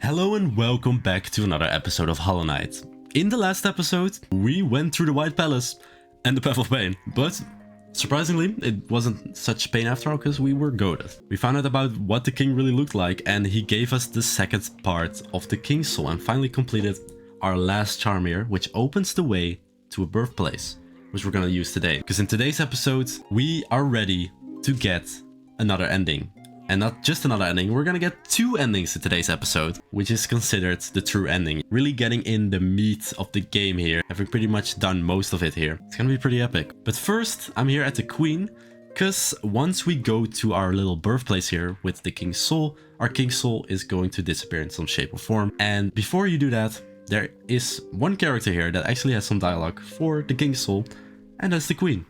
Hello and welcome back to another episode of Hollow Knight. In the last episode, we went through the White Palace and the Path of Pain, but surprisingly, it wasn't such pain after all because we were goaded. We found out about what the king really looked like and he gave us the second part of the King's Soul and finally completed our last charm here, which opens the way to a birthplace, which we're gonna use today. Because in today's episode, we are ready to get another ending. And not just another ending, we're gonna get two endings in today's episode, which is considered the true ending. Really getting in the meat of the game here, having pretty much done most of it here. It's gonna be pretty epic. But first, I'm here at the Queen, because once we go to our little birthplace here with the King's Soul, our King's Soul is going to disappear in some shape or form. And before you do that, there is one character here that actually has some dialogue for the King's Soul, and that's the Queen.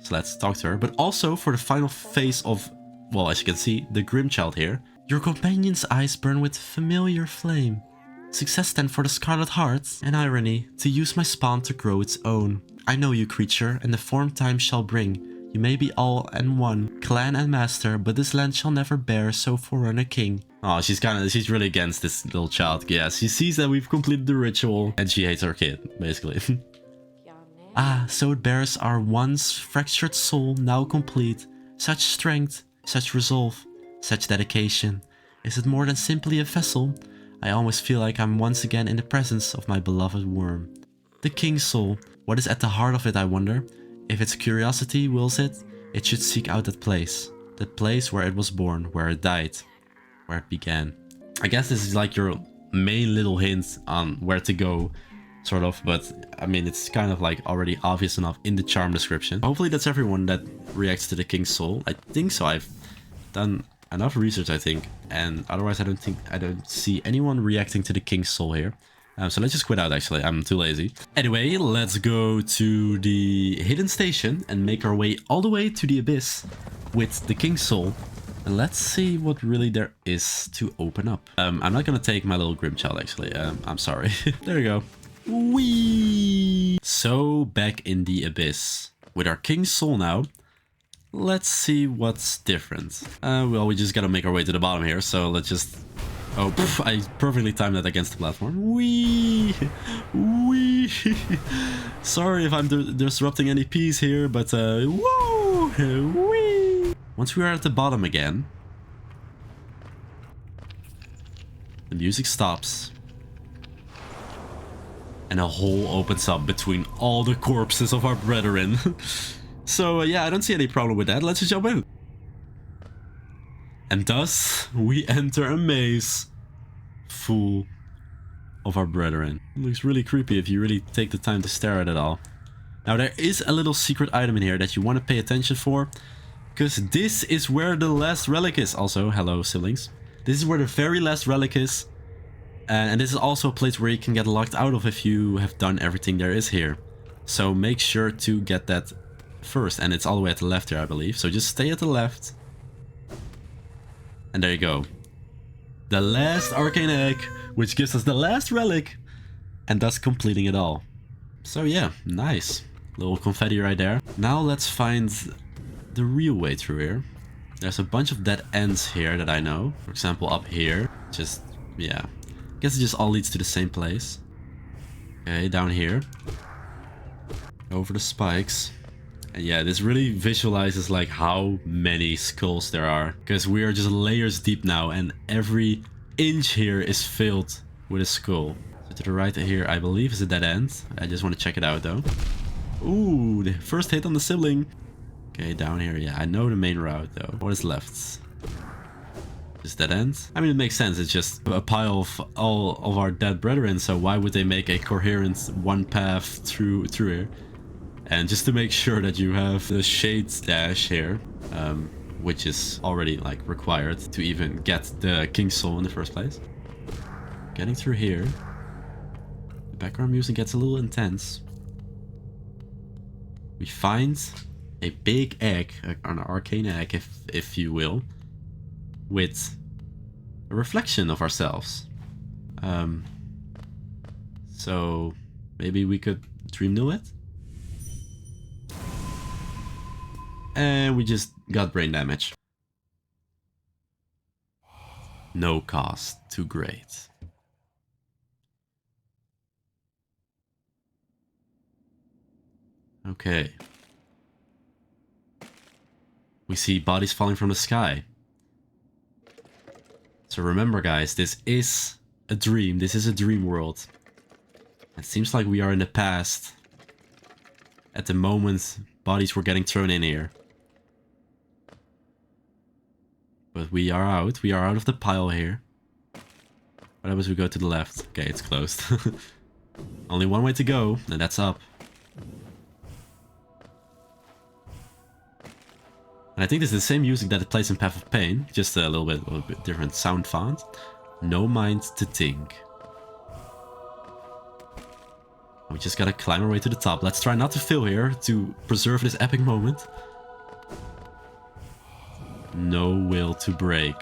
So let's talk to her, but also for the final phase of, well, as you can see, the Grimchild here. Your companion's eyes burn with familiar flame. Success then for the Scarlet Heart. An irony, to use my spawn to grow its own. I know you, creature, and the form time shall bring. You may be all and one, clan and master, but this land shall never bear so forerunner king. Oh, she's really against this little child. Yeah, she sees that we've completed the ritual, and she hates her kid, basically. Ah, so it bears our once fractured soul now complete. Such strength, such resolve, such dedication. Is it more than simply a vessel? I almost feel like I'm once again in the presence of my beloved worm. The King's Soul. What is at the heart of it, I wonder? If its curiosity wills it, it should seek out that place. That place where it was born, where it died, where it began. I guess this is like your main little hint on where to go, sort of, but I mean, it's kind of like already obvious enough in the charm description. Hopefully that's everyone that reacts to the King's Soul. I think so. I've done enough research, I think, and otherwise I don't see anyone reacting to the King's Soul here. So let's just quit out, actually. I'm too lazy. Anyway, let's go to the hidden station and make our way all the way to the abyss with the King's Soul. And let's see what really there is to open up. I'm not gonna take my little Grimchild, actually. I'm sorry. There you go. Whee! So back in the abyss with our King's Soul now. Let's see what's different. Well, we just gotta make our way to the bottom here, so let's just... Oh, poof, I perfectly timed that against the platform. Whee! Whee! Sorry if I'm disrupting any peace here, but whoa! Whee! Once we are at the bottom again, the music stops. And a hole opens up between all the corpses of our brethren. So yeah, I don't see any problem with that. Let's just jump in. And thus, we enter a maze full of our brethren. It looks really creepy if you really take the time to stare at it all. Now there is a little secret item in here that you want to pay attention for, because this is where the last relic is. Also, hello siblings. This is where the very last relic is. And this is also a place where you can get locked out of if you have done everything there is here. So make sure to get that first. And it's all the way at the left here, I believe. So just stay at the left. And there you go. The last arcane egg, which gives us the last relic. And thus completing it all. So yeah, nice. Little confetti right there. Now let's find the real way through here. There's a bunch of dead ends here that I know. For example, up here. Just, yeah. Guess it just all leads to the same place. Okay, down here. Over the spikes. And yeah, this really visualizes like how many skulls there are. Because we are just layers deep now and every inch here is filled with a skull. So to the right here, I believe is a dead end. I just want to check it out though. Ooh, the first hit on the sibling. Okay, down here, yeah, I know the main route though. What is left? Is dead end? I mean, it makes sense. It's just a pile of all of our dead brethren. So why would they make a coherent one path through here? And just to make sure that you have the shade dash here, which is already like required to even get the King's Soul in the first place. Getting through here, the background music gets a little intense. We find a big egg, an arcane egg, if you will, with a reflection of ourselves. So maybe we could dream know it? And we just got brain damage. No cost too great. Okay. We see bodies falling from the sky. So remember guys, this is a dream. This is a dream world. It seems like we are in the past. At the moment, bodies were getting thrown in here. But we are out. We are out of the pile here. What happens if we go to the left? Okay, it's closed. Only one way to go, and that's up. And I think this is the same music that it plays in Path of Pain, just a little bit different sound font. No mind to think. We just gotta climb our way to the top. Let's try not to fail here to preserve this epic moment. No will to break.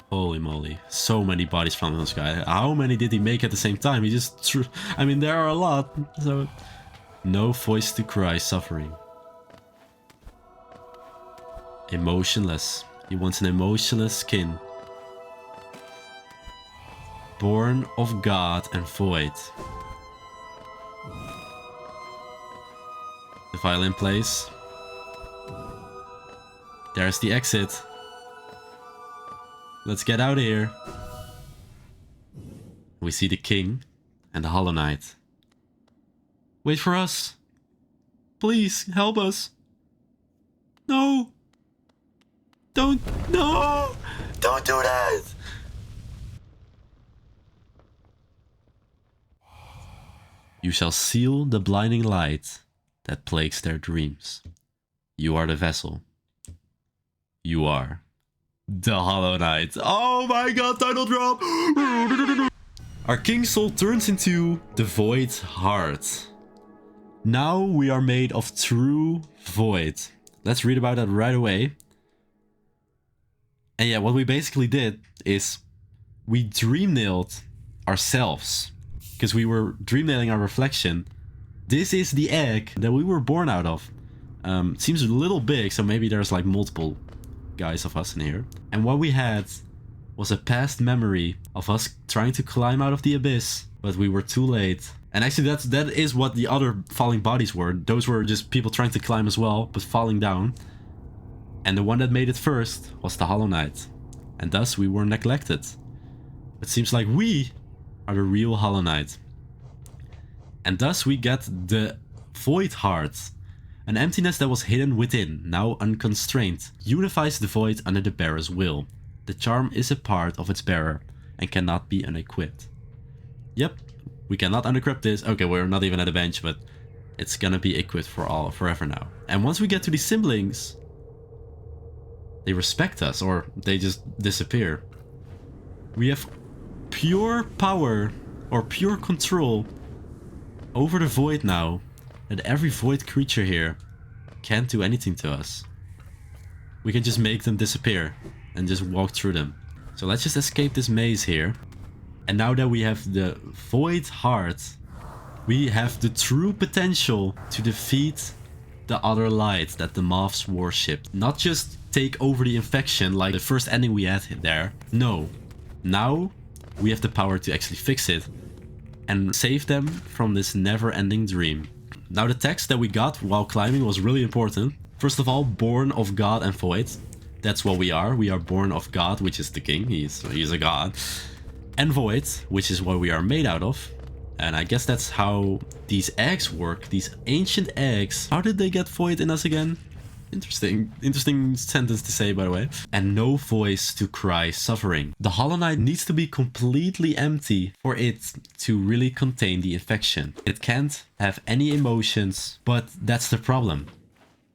Holy moly. So many bodies from this guy. How many did he make at the same time? He just threw... I mean, there are a lot. So... No voice to cry, suffering. Emotionless. He wants an emotionless skin. Born of God and void. The violin plays. There's the exit. Let's get out of here. We see the king and the Hollow Knight. Wait for us. Please, help us. No. Don't. No. Don't do that. You shall seal the blinding light that plagues their dreams. You are the vessel. You are the Hollow Knight. Oh my god, title drop! Our King's soul turns into the Void Heart. Now we are made of true void. Let's read about that right away. And yeah, what we basically did is we dream nailed ourselves. Because we were dream nailing our reflection. This is the egg that we were born out of. Seems a little big, so maybe there's like multiple guys of us in here. And what we had was a past memory of us trying to climb out of the abyss, but we were too late. And actually that is what the other falling bodies were. Those were just people trying to climb as well, but falling down. And the one that made it first was the Hollow Knight. And thus we were neglected. It seems like we are the real Hollow Knight. And thus we get the Void Heart. An emptiness that was hidden within, now unconstrained, unifies the void under the bearer's will. The charm is a part of its bearer and cannot be unequipped. Yep, we cannot unequip this. Okay, we're not even at a bench, but it's gonna be equipped forever now. And once we get to these siblings, they respect us or they just disappear. We have pure power or pure control over the void now, that every void creature here can't do anything to us. We can just make them disappear and just walk through them. So let's just escape this maze here. And now that we have the Void Heart, we have the true potential to defeat the other light that the moths worship. Not just take over the infection like the first ending we had there. No. Now we have the power to actually fix it and save them from this never-ending dream. Now the text that we got while climbing was really important. First of all, born of God and void. That's what we are. We are born of God, which is the king. He's a god. And void, which is what we are made out of. And I guess that's how these eggs work. These ancient eggs. How did they get void in us again? Interesting sentence to say, by the way. And no voice to cry suffering. The Hollow Knight needs to be completely empty for it to really contain the infection. It can't have any emotions, but that's the problem.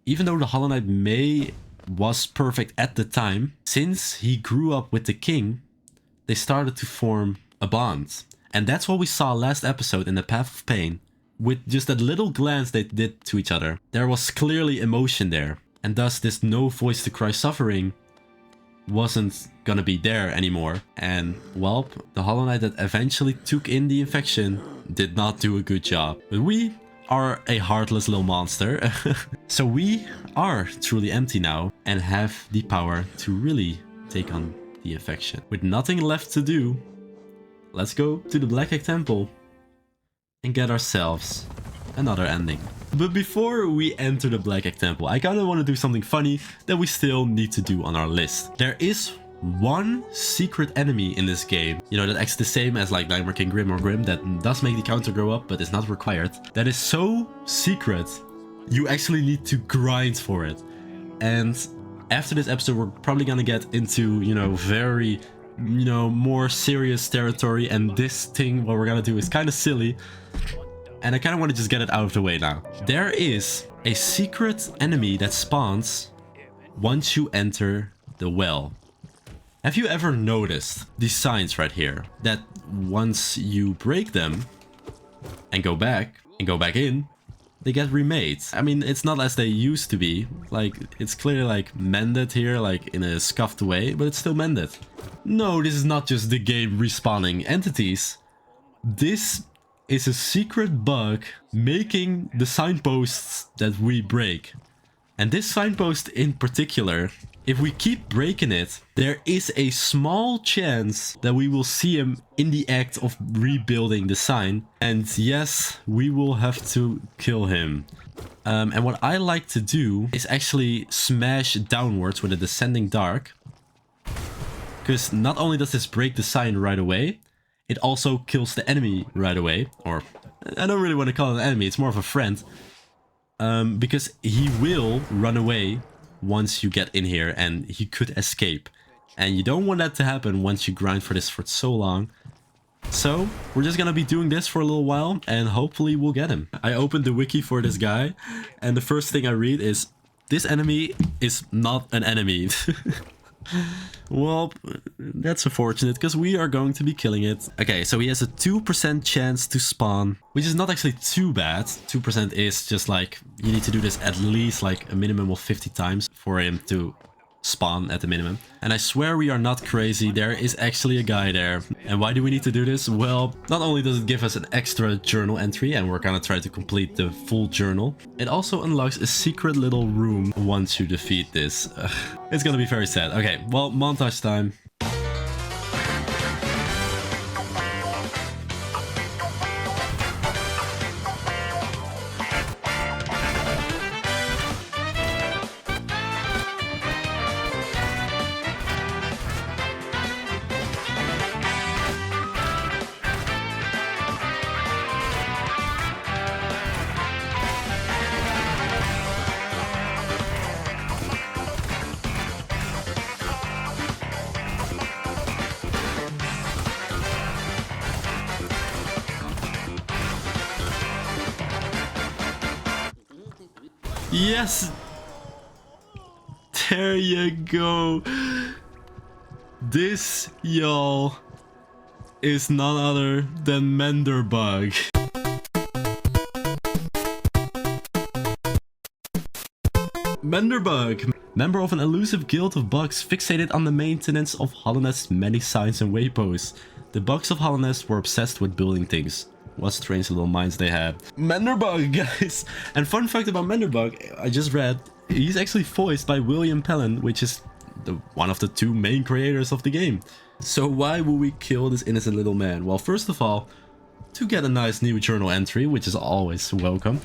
Even though the Hollow Knight was perfect at the time, since he grew up with the king, they started to form a bond. And that's what we saw last episode in the Path of Pain. With just that little glance they did to each other, there was clearly emotion there. And thus this no voice to cry suffering wasn't gonna be there anymore. And well, the Hollow Knight that eventually took in the infection did not do a good job. But we are a heartless little monster. So we are truly empty now and have the power to really take on the infection. With nothing left to do, let's go to the Black Egg Temple and get ourselves another ending. But before we enter the Black Egg Temple, I kind of want to do something funny that we still need to do on our list. There is one secret enemy in this game, you know, that acts the same as like Nightmare King Grim or Grim, that does make the counter go up, but it's not required. That is so secret, you actually need to grind for it. And after this episode, we're probably gonna get into, you know, very, you know, more serious territory, and this thing, what we're gonna do is kind of silly. And I kind of want to just get it out of the way now. There is a secret enemy that spawns once you enter the well. Have you ever noticed these signs right here? That once you break them and go back in, they get remade. I mean, it's not as they used to be. Like, it's clearly like mended here, like in a scuffed way, but it's still mended. No, this is not just the game respawning entities. This is a secret bug making the signposts that we break. And this signpost in particular, if we keep breaking it, there is a small chance that we will see him in the act of rebuilding the sign. And yes, we will have to kill him. And what I like to do is actually smash downwards with a descending dark. Because not only does this break the sign right away, it also kills the enemy right away. Or, I don't really want to call it an enemy, it's more of a friend. Because he will run away once you get in here, and he could escape. And you don't want that to happen once you grind for this for so long. So, we're just gonna be doing this for a little while, and hopefully we'll get him. I opened the wiki for this guy, and the first thing I read is, this enemy is not an enemy. Well, that's unfortunate, because we are going to be killing it. Okay, so he has a 2% chance to spawn, which is not actually too bad. 2% is just like, you need to do this at least like a minimum of 50 times for him to spawn at the minimum. And I swear we are not crazy, there is actually a guy there. And why do we need to do this? Well, not only does it give us an extra journal entry, and we're gonna try to complete the full journal, it also unlocks a secret little room once you defeat this. It's gonna be very sad. Okay, well, montage time. Yes! There you go. This, y'all, is none other than Menderbug. Menderbug, member of an elusive guild of bugs fixated on the maintenance of Hollownest's many signs and wayposts. The bugs of Hollownest were obsessed with building things. What strange little minds they had. Menderbug, guys! And fun fact about Menderbug, I just read, he's actually voiced by William Pellen, which is one of the two main creators of the game. So why would we kill this innocent little man? Well, first of all, to get a nice new journal entry, which is always welcome.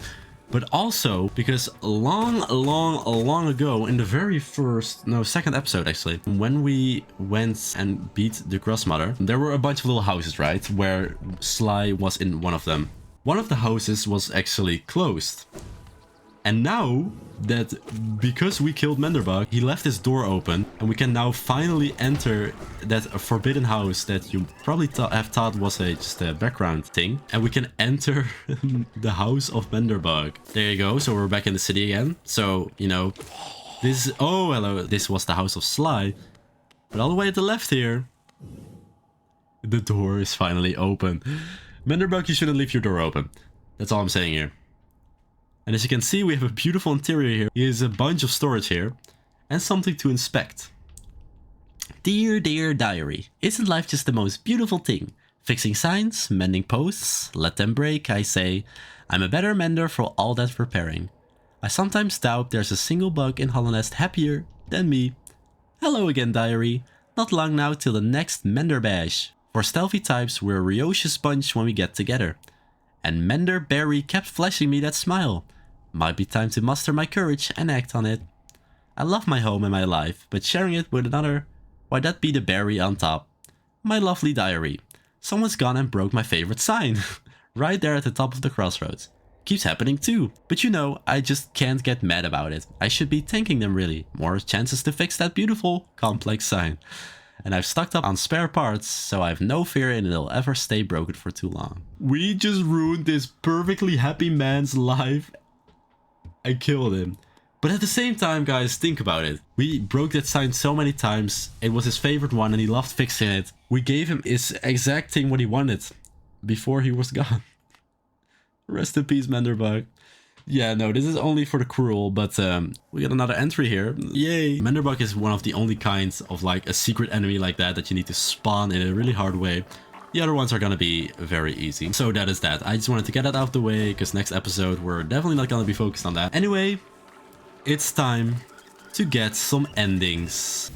But also because long ago, in the very second episode actually, when we went and beat the Cross Mother, there were a bunch of little houses, right? Where Sly was in one of them. One of the houses was actually closed. And now that, because we killed Menderbug, he left his door open, and we can now finally enter that forbidden house that you probably have thought was just a background thing. And we can enter the house of Menderbug. There you go, so we're back in the city again. So, you know, this, oh hello, this was the house of Sly. But all the way at the left here, the door is finally open. Menderbug, you shouldn't leave your door open. That's all I'm saying here. And as you can see, we have a beautiful interior here. Here's a bunch of storage here and something to inspect. Dear diary, isn't life just the most beautiful thing? Fixing signs, mending posts, let them break, I say. I'm a better mender for all that repairing. I sometimes doubt there's a single bug in Hollownest happier than me. Hello again, diary. Not long now till the next Mender Bash. For stealthy types, we're a ferocious bunch when we get together. And Menderbug kept flashing me that smile. Might be time to muster my courage and act on it. I love my home and my life, but sharing it with another, why that be the berry on top? My lovely diary. Someone's gone and broke my favorite sign. Right there at the top of the crossroads. Keeps happening too. But you know, I just can't get mad about it. I should be thanking them really. More chances to fix that beautiful, complex sign. And I've stocked up on spare parts, so I have no fear it'll ever stay broken for too long. We just ruined this perfectly happy man's life. I killed him. But at the same time, guys, think about it. We broke that sign so many times. It was his favorite one and he loved fixing it. We gave him his exact thing what he wanted before he was gone. Rest in peace, Menderbug. Yeah, no, this is only for the cruel, but we got another entry here. Yay! Menderbug is one of the only kinds of like a secret enemy like that you need to spawn in a really hard way. The other ones are gonna be very easy. So that is that. I just wanted to get that out of the way, because next episode we're definitely not gonna be focused on that. Anyway, it's time to get some endings.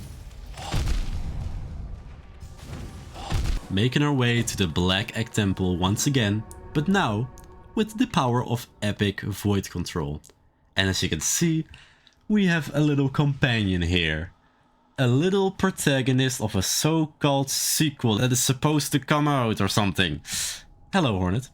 Making our way to the Black Egg Temple once again, but now with the power of epic void control. And as you can see, we have a little companion here. A little protagonist of a so-called sequel that is supposed to come out or something. Hello, Hornet.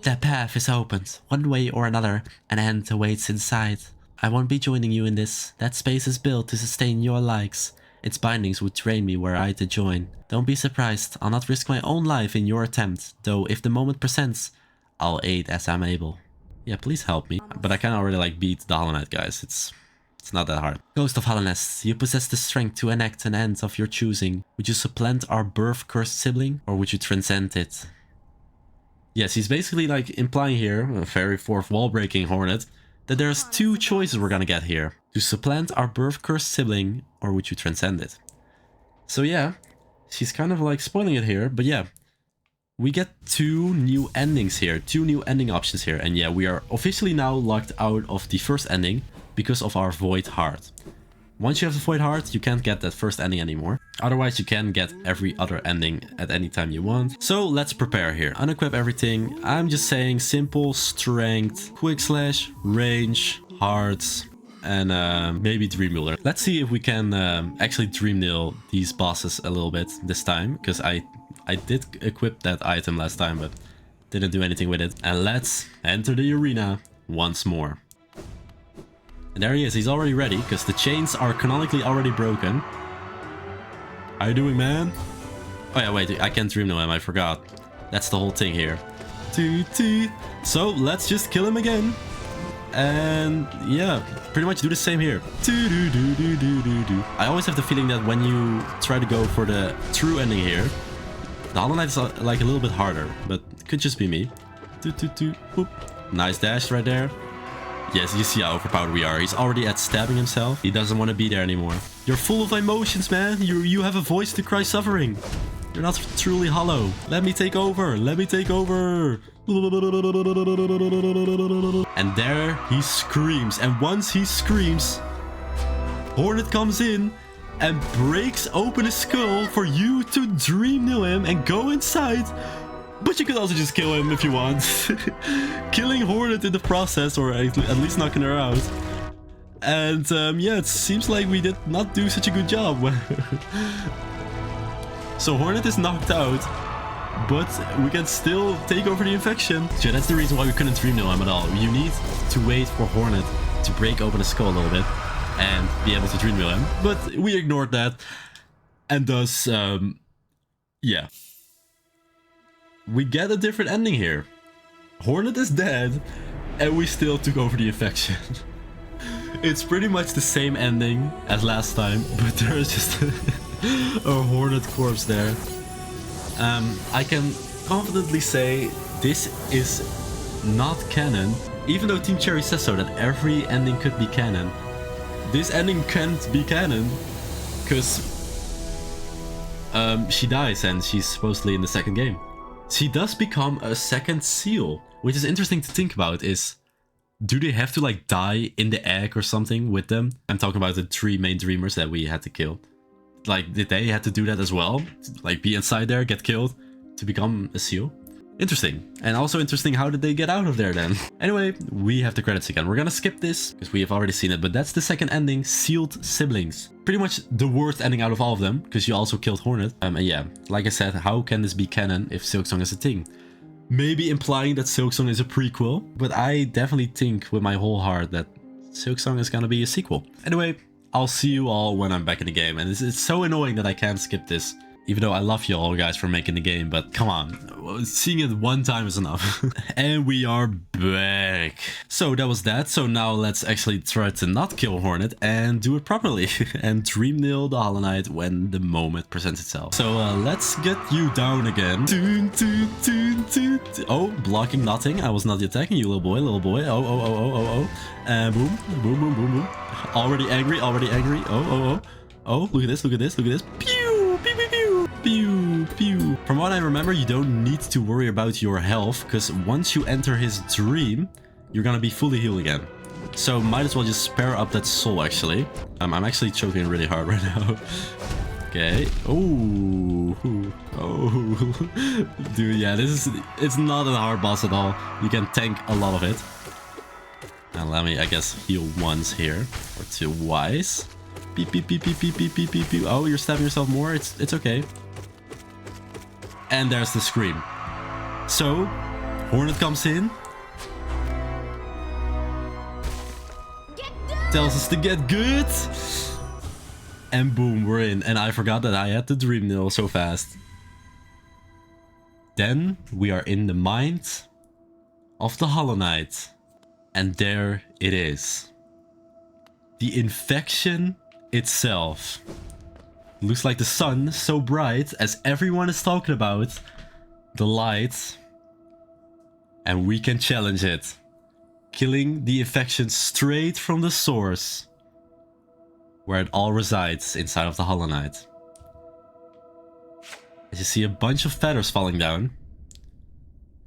The path is opened. One way or another, an end awaits inside. I won't be joining you in this. That space is built to sustain your likes. Its bindings would train me were I to join. Don't be surprised, I'll not risk my own life in your attempt, though if the moment presents, I'll aid as I'm able. Yeah, please help me. But I can already like beat the Hollow Knight, guys. It's not that hard. Ghost of Hallownest, you possess the strength to enact an end of your choosing. Would you supplant our birth-cursed sibling, or would you transcend it? Yes, he's basically like implying here, a very fourth wall-breaking Hornet, that there's two choices we're gonna get here. To supplant our birth-cursed sibling, or would you transcend it? So yeah, she's kind of like spoiling it here, but yeah. We get two new endings here, two new ending options here. And yeah, we are officially now locked out of the first ending because of our Void Heart. Once you have the Void Heart, you can't get that first ending anymore. Otherwise, you can get every other ending at any time you want. So let's prepare here. Unequip everything. I'm just saying simple, strength, quick slash, range, hearts, and maybe Dream Ruler. Let's see if we can actually Dream Nail these bosses a little bit this time, because I did equip that item last time, but didn't do anything with it. And let's enter the arena once more. And there he is, he's already ready, because the chains are canonically already broken. How you doing, man? Oh yeah, wait, I can't Dream Nail him, I forgot. That's the whole thing here. So let's just kill him again. And yeah, pretty much do the same here. I always have the feeling that when you try to go for the true ending here, the Hollow Knight is like a little bit harder, but it could just be me. Boop. Nice dash right there. Yes, you see how overpowered we are. He's already at stabbing himself. He doesn't want to be there anymore. You're full of emotions, man. You have a voice to cry suffering. You're not truly hollow. Let me take over. Let me take over. And there he screams. And once he screams, Hornet comes in and breaks open his skull for you to Dream Nail him and go inside. But you could also just kill him if you want. Killing Hornet in the process, or at least knocking her out. And yeah, it seems like we did not do such a good job. So Hornet is knocked out, but we can still take over the infection. So that's the reason why we couldn't Dream Nail him at all. You need to wait for Hornet to break open his skull a little bit and be able to Dream Nail him. But we ignored that. And thus, yeah. We get a different ending here. Hornet is dead, and we still took over the infection. It's pretty much the same ending as last time, but there is just a Hornet corpse there. I can confidently say this is not canon, even though Team Cherry says so, that every ending could be canon. This ending can't be canon, because she dies and she's supposedly in the second game. She does become a second seal, which is interesting to think about. Is, do they have to like die in the egg or something with them? I'm talking about the 3 main dreamers that we had to kill. Like, did they have to do that as well? Like, be inside there, get killed to become a seal? Interesting. And also interesting, how did they get out of there then? Anyway, we have the credits again. We're gonna skip this because we have already seen it, but that's the second ending, Sealed Siblings. Pretty much the worst ending out of all of them, because you also killed Hornet. And yeah, like I said, how can this be canon if Silksong is a thing? Maybe implying that Silksong is a prequel, but I definitely think with my whole heart that Silksong is gonna be a sequel. Anyway, I'll see you all when I'm back in the game, and it's so annoying that I can't skip this. Even though I love you all guys for making the game, but come on, seeing it one time is enough. And we are back. So that was that. So now let's actually try to not kill Hornet and do it properly. And dream nail the Hollow Knight when the moment presents itself. So let's get you down again. Oh, blocking nothing. I was not attacking you, little boy, little boy. Oh. And boom, boom, boom, boom, boom. Already angry, already angry. Oh. Oh, look at this, look at this, look at this. Pew, pew, pew, pew. Pew, pew. From what I remember, you don't need to worry about your health, because once you enter his dream, you're gonna be fully healed again. So might as well just spare up that soul, actually. I'm actually choking really hard right now. Okay. Oh. Dude, yeah, it's not a hard boss at all. You can tank a lot of it. And let me, I guess, heal once here. Or twice. Beep, beep, beep, beep, beep, beep, beep, beep, beep. Oh, you're stabbing yourself more? It's okay. And there's the scream. So, Hornet comes in. Tells us to get good. And boom, we're in. And I forgot that I had the dream nail so fast. Then we are in the mind of the Hollow Knight. And there it is. The infection itself. Looks like the sun, so bright, as everyone is talking about. The light. And we can challenge it. Killing the infection straight from the source. Where it all resides, inside of the Hollow Knight. As you see a bunch of feathers falling down.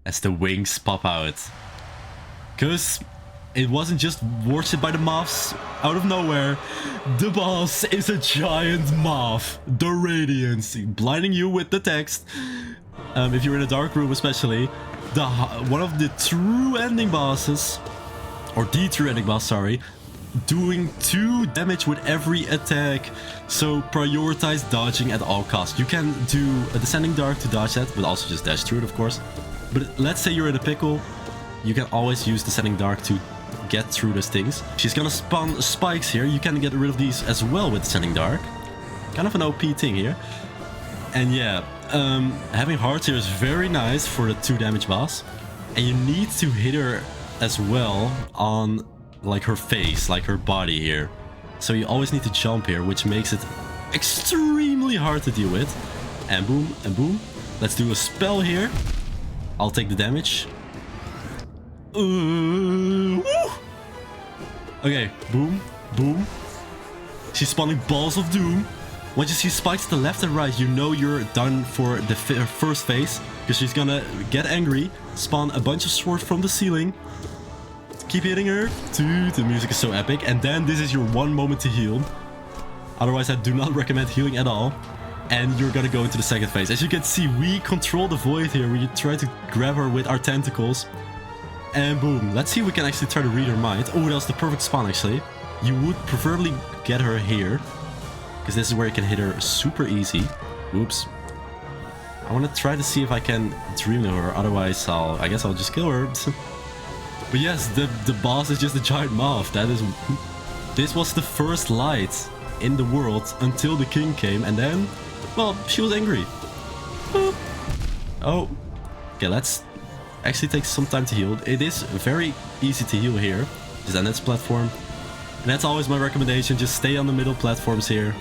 As the wings pop out. Because it wasn't just worshipped by the moths out of nowhere. The boss is a giant moth. The Radiance. Blinding you with the text. If you're in a dark room especially. One of the true ending bosses. Or the true ending boss, sorry. Doing 2 damage with every attack. So prioritize dodging at all costs. You can do a Descending Dark to dodge that. But also just dash through it, of course. But let's say you're in a pickle. You can always use Descending Dark to get through those things. She's gonna spawn spikes here. You can get rid of these as well with Descending Dark. Kind of an OP thing here. And yeah, having hearts here is very nice for the 2 damage boss. And you need to hit her as well on like her face, like her body here. So you always need to jump here, which makes it extremely hard to deal with. And boom, and boom. Let's do a spell here. I'll take the damage. Okay, boom, boom. She's spawning balls of doom. Once you see spikes to the left and right, you know you're done for the first phase. Because she's gonna get angry, spawn a bunch of swords from the ceiling. Keep hitting her. Dude, the music is so epic. And then this is your one moment to heal. Otherwise, I do not recommend healing at all. And you're gonna go into the second phase. As you can see, we control the void here. We try to grab her with our tentacles. And boom. Let's see if we can actually try to read her mind. Oh, that was the perfect spawn, actually. You would preferably get her here. Because this is where you can hit her super easy. Oops. I want to try to see if I can dream of her. Otherwise, I guess I'll just kill her. But yes, the boss is just a giant moth. This was the first light in the world until the king came. And then, well, she was angry. Oh. Okay, let's actually take some time to heal. It is very easy to heal here. Just on this platform. And that's always my recommendation. Just stay on the middle platforms here.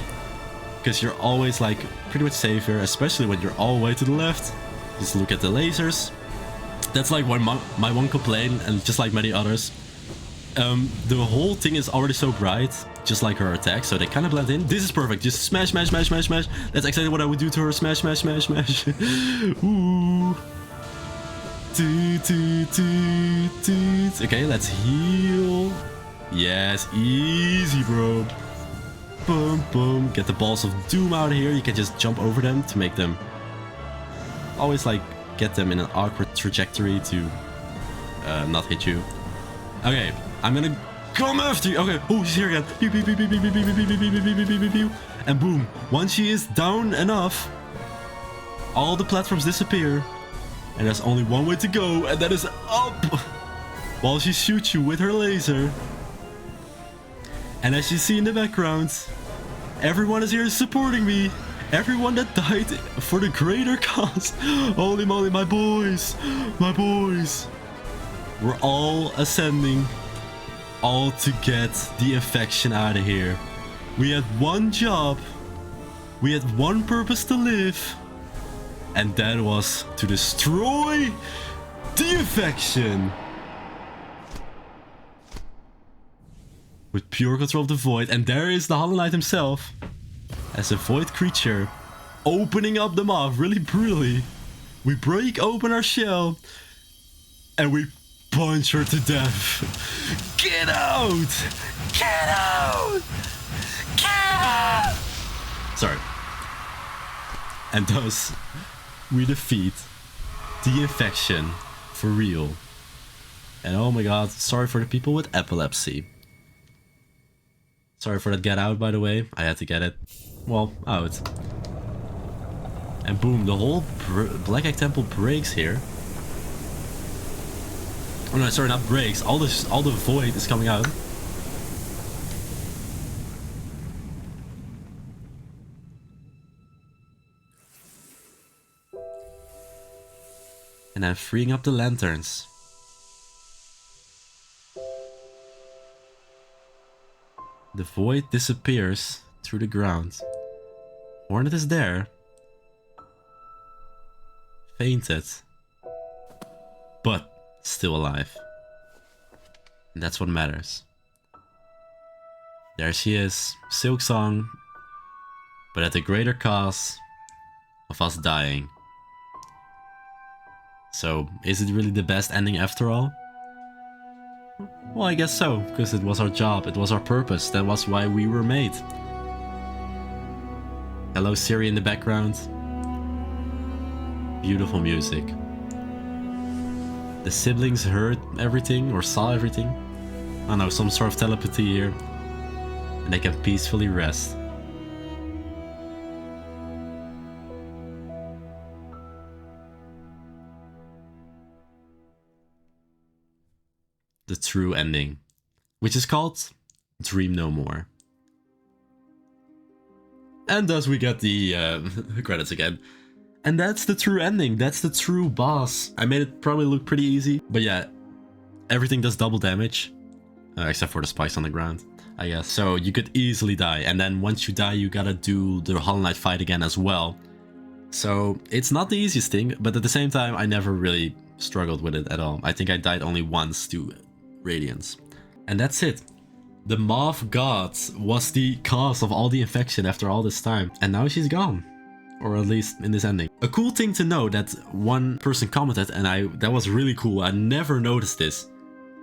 Because you're always like pretty much safe here. Especially when you're all the way to the left. Just look at the lasers. That's like my one complaint. And just like many others. The whole thing is already so bright. Just like her attack. So they kind of blend in. This is perfect. Just smash, smash, smash, smash, smash. That's exactly what I would do to her. Smash, smash, smash, smash. Ooh. Okay, let's heal. Yes, easy, bro. Boom, boom. Get the balls of doom out of here. You can just jump over them to make them always like get them in an awkward trajectory to not hit you. Okay, I'm gonna come after you. Okay, oh, she's here again. Pew, pew, pew, pew, pew, pew, pew, pew, pew, pew, pew, pew, pew, pew. And boom, once she is down enough, all the platforms disappear. And there's only one way to go, and that is up! While she shoots you with her laser. And as you see in the background, everyone is here supporting me. Everyone that died for the greater cause. Holy moly, my boys. My boys. We're all ascending. All to get the infection out of here. We had one job. We had one purpose to live. And that was to destroy the infection. With pure control of the void. And there is the Hollow Knight himself. As a void creature. Opening up the mouth really brutally. We break open our shell. And we punch her to death. Get out! Get out! Get out! Sorry. And thus, we defeat the infection for real. And oh my god, sorry for the people with epilepsy. Sorry for that get out, by the way. I had to get it, well, out. And boom, the whole Black Egg Temple breaks here. Oh no, sorry, not breaks. All the void is coming out. And I'm freeing up the lanterns. The void disappears through the ground. Hornet is there. Fainted. But still alive. And that's what matters. There she is, Silksong, but at the greater cause of us dying. So, is it really the best ending after all? Well, I guess so, because it was our job, it was our purpose, that was why we were made. Hello Siri in the background. Beautiful music. The siblings heard everything, or saw everything. I don't know, some sort of telepathy here. And they can peacefully rest. The true ending, which is called Dream No More. And thus we get the credits again. And that's the true ending, that's the true boss. I made it probably look pretty easy, but yeah, everything does double damage. Except for the spikes on the ground, I guess. So you could easily die, and then once you die you gotta do the Hollow Knight fight again as well. So it's not the easiest thing, but at the same time I never really struggled with it at all. I think I died only once to Radiance. And that's it. The Moth God was the cause of all the infection after all this time, and now she's gone. Or at least in this ending. A cool thing to know that one person commented, and that was really cool, I never noticed this.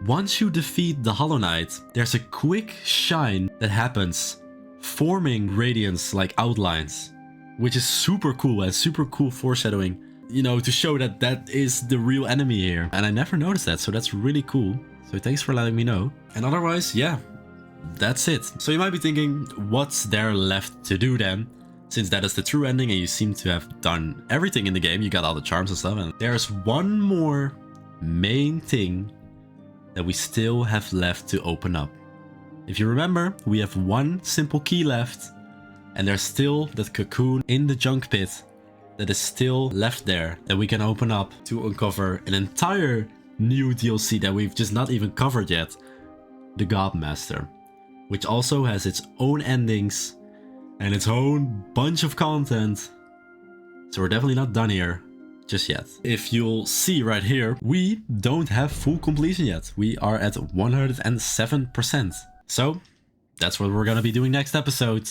Once you defeat the Hollow Knight, there's a quick shine that happens, forming Radiance like outlines, which is super cool and super cool foreshadowing, you know, to show that that is the real enemy here. And I never noticed that, so that's really cool. So thanks for letting me know. And otherwise, yeah, that's it. So you might be thinking, what's there left to do then? Since that is the true ending and you seem to have done everything in the game, you got all the charms and stuff, and there's one more main thing that we still have left to open up. If you remember, we have one simple key left, and there's still that cocoon in the junk pit that is still left there that we can open up to uncover an entire new DLC that we've just not even covered yet, the Godmaster, which also has its own endings and its own bunch of content. So we're definitely not done here just yet. If you'll see right here, we don't have full completion yet. We are at 107%. So that's what we're gonna be doing next episode.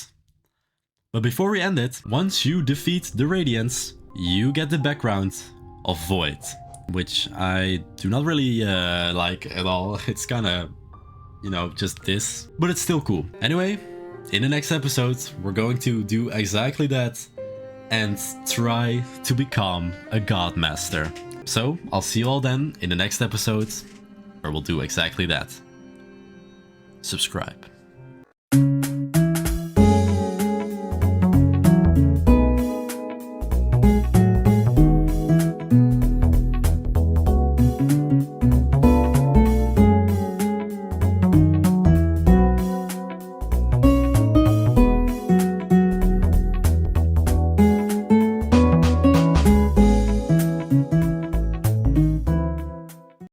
But before we end it, once you defeat the Radiance, you get the background of Void, which I do not really like at all. It's kinda, you know, just this, but it's still cool. Anyway, in the next episode, we're going to do exactly that. and try to become a God Master. So I'll see you all then in the next episode, where we'll do exactly that. Subscribe.